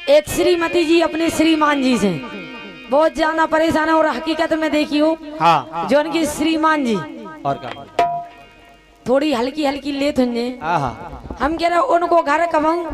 एक श्रीमती जी अपने श्रीमान जी से बहुत ज्यादा परेशान है और हकीकत में देखी हो हाँ जो उनकी श्रीमान जी और क्या थोड़ी हल्की हल्की लेत हुए हाँ हम कह रहे उनको घर कमाऊं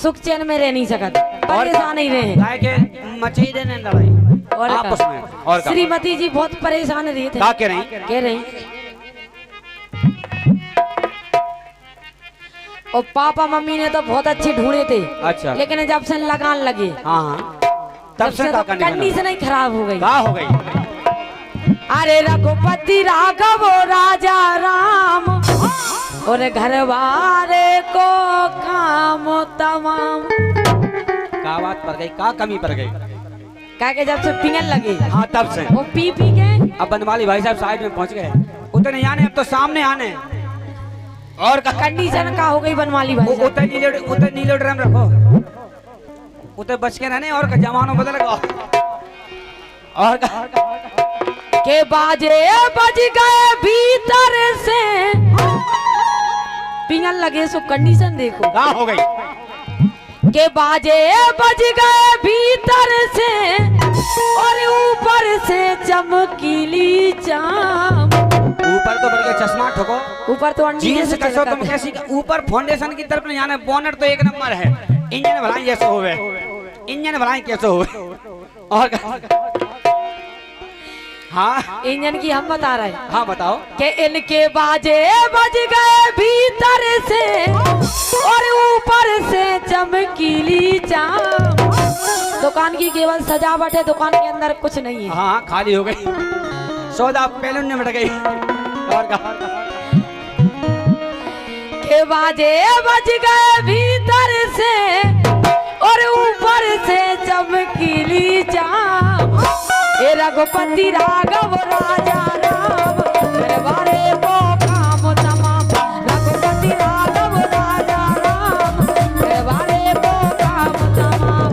सुख चैन में रह नहीं सकत परेशान ही रहे गाय के मचाई देने लड़ाई और आपस में और क्या श्रीमती जी बहुत परेशान रहे थे क्या कह रही और पापा मम्मी ने तो बहुत अच्छे ढूंढे थे अच्छा लेकिन जब से लगान लगे हाँ तब जब से तो कंडीशन ही खराब हो गई क्या हो गई अरे रघुपति राघव राजा राम और घर वाले को काम तमाम क्या बात पर गई क्या कमी पर गई क्या के जब से पिंगल लगे हाँ तब से वो पी के अब बनवाली भाई साहब साइड में पहुंच गए उतने नहीं आने अब तो सामने आने और कंडीशन का हो गई बनवाली भाई साहब। उतने नीले ड्रम रखो उतने बच के रहने और जमानों बदल गो और के बाजे बज गए भीतर से पिंगल लगे सो कंडीशन देखो क्या हो गई के बाजे बज गए भीतर से और ऊपर से चमकीली चाम ऊपर तो बढ़ गया चश्मा ठोको ऊपर तो अंडी जीन्स जैसे कसो तुम चमकता कैसी ऊपर फाउंडेशन की तरफ नहीं जाना बोनट तो एक नंबर है इंजन भलाई जैसे होवे इंजन भलाई कैसे होवे और हाँ इंजन की हम बता रहे हैं हाँ बताओ कि इनके बाजे बज गए भीतर से और ऊपर से चमकीली चाम दुकान की केवल सजावट है दुकान के अंदर कुछ नहीं है हाँ खाली हो गई सौदा बैलून में मिट गई और के बाजे बज गए भीतर से और ऊपर से चमकीली चाम ये रघुपति राघव राजा राम दरबारे को काम तमाम रघुपति राघव राजा राम दरबारे को काम तमाम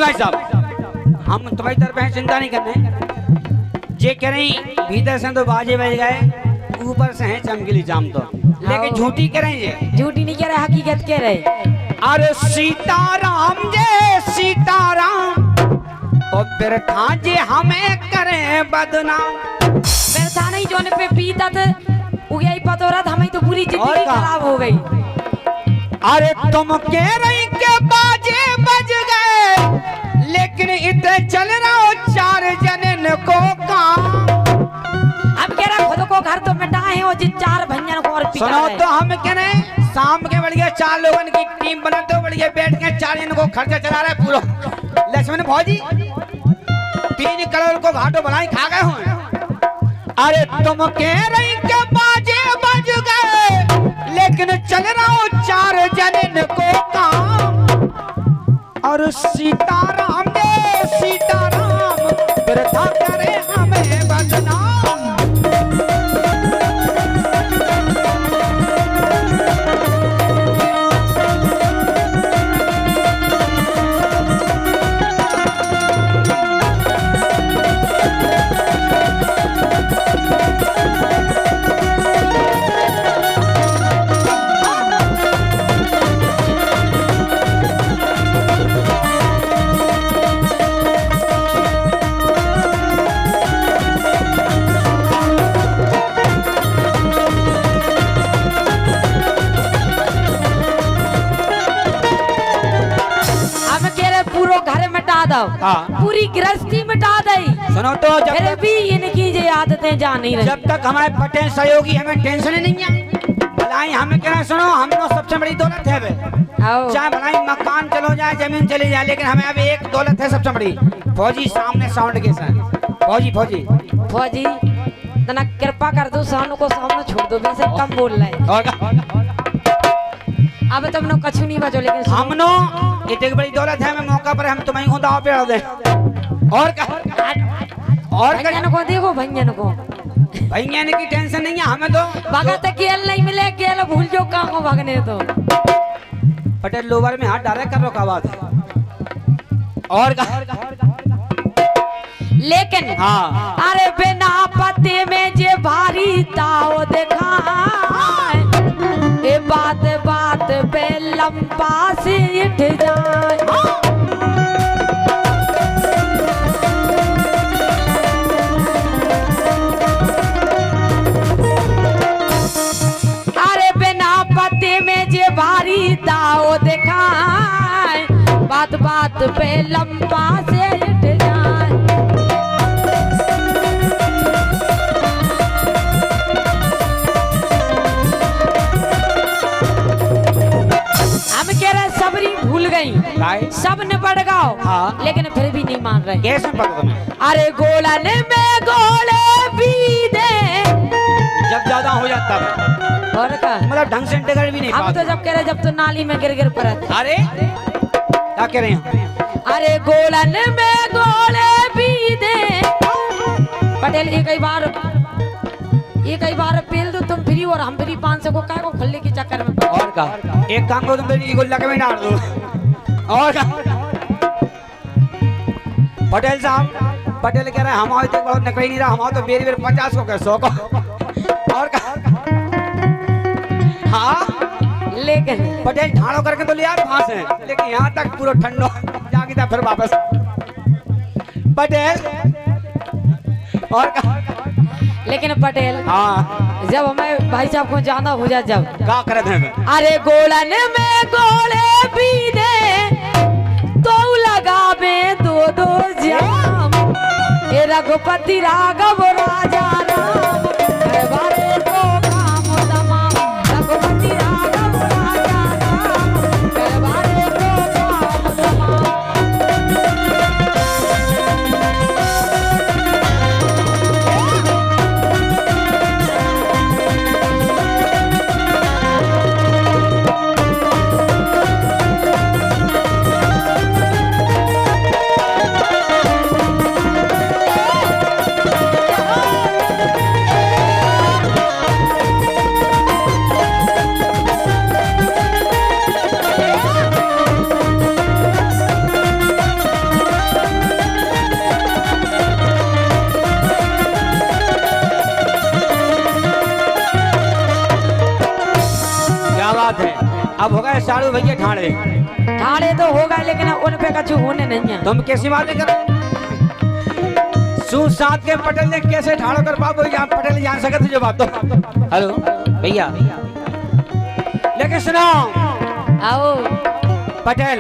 भाई साहब हम तुम्हारी तरफ हैं चिंता नहीं करने जे कह रही भीतर से तो बाजे बज गए ऊपर से है चमकीली जाम तो लेकिन झूठी कह रही है झूठी नहीं कह रहे हकीकत कह रहे अरे सीताराम जे सीताराम और फिर था जे हमें करे बदनाम वैसा नहीं जो पे पीता था उगे पतोरा हमें तो पूरी जिंदगी खराब हो गई अरे तुम कह रही के बाजे बज गए लेकिन इतने चल रहा हो चार जनन को काम हम कह रहे खुद को घर तो मिटाए हो जिन चार भंजन को और सुनो तो हम कह रहे शाम के बढ़िया चार लोगों की टीम बनाते हो बढ़िया बैठ के चार जन को खर्चा चला रहा है पूरा लक्ष्मण भौजी 3 करोड़ को घाटो बनाई खा गए हो अरे तुम कह रही के बाजे बज गए लेकिन चल रहा हो चार जनन को काम और सीताराम ने सीताराम फिर था करे हमें बदनाम पूरी गृहस्थी मिटा दई सुनो तो जब फिर भी इनकी ये आदतें जा नहीं रही जब तक हमारे पटेल सहयोगी हमें टेंशन नहीं है भलाई हमें कहना सुनो हम लोग सबसे बड़ी दौलत है चाहे भलाई मकान चलो जाए जमीन चली जाए लेकिन हमें अभी एक दौलत है सबसे बड़ी फौजी सामने साउंड के साथ फौजी फौजी फौजी तना कृपा कर दो साउंड को सामने छोड़ दो वैसे कम बोल रहा है अब तुमने कछु नहीं बचो, लेकिन सुनो। हमनो इतनी बड़ी दौलत है, मैं मौका पर हम तुम्हें को दाव पे दे। और का और भैया को देखो, भैया को भैया की टेंशन नहीं है हमें तो। भगत केल नहीं मिले, केल भूल जो कहाँ को भागने तो। पटेल लोवर में हाथ डाले कर रो का बात है। और का लेकिन हाँ अरे बिना पते में जे भारी ताओ देखा, ये बात बात पे लंबा से उठ जाए। अरे बिना पते में जे भारी ताओ देखा, बात बात पे लंबा से उठ जाए। हम कह रहे सबरी भूल गई, सब ने बढ़ गाओ, हाँ। लेकिन फिर भी नहीं मान रहे। कैसे पता तुम्हें? अरे गोलन में गोले भी दे, जब ज्यादा हो जाता है और का मतलब ढंग से इंटीग्रेट भी नहीं हम तो पाते। जब कह रहे जब तो नाली में गिर गिर पड़त। अरे क्या कह रहे हैं? अरे गोलन में गोले भी दे। पटेल एक ही बार पेल दो तुम फ्री और हम फ्री 500 को काय को खल्ले के चक्कर में। और का एक काम करो, तुम मेरी गोला के में डाल दो। और का पटेल साहब, पटेल कह रहे हैं हम आज तक बहुत नकली नहीं रहा, हम तो बेरी बेर 50 को कर 100 को। और का हाँ लेकिन पटेल ठाड़ो करके तो लिया वहां से, लेकिन यहाँ तक पूरा ठंडो जाके था फिर वापस पटेल। और का लेकिन पटेल हाँ जब हमें भाई साहब को ज्यादा हो जाए जब क्या करे थे? अरे गोलन में गोले भी दे तो लगावे दो दो जाम। ये रघुपति राघव राजा राम, अरे बारे दो काम तमाम। रघुपति राघव राजा राम, अरे बारे दो काम तमाम। अब हो गए साड़ू भैया ठाणे ठाणे तो होगा, लेकिन उन पे कछु होने नहीं है। तुम कैसी बातें कर सुसात के पटेल ने कैसे ठाड़ो कर पाओ? यहाँ पटेल जान सके तुझे बात तो। हेलो भैया, लेकिन सुनो आओ पटेल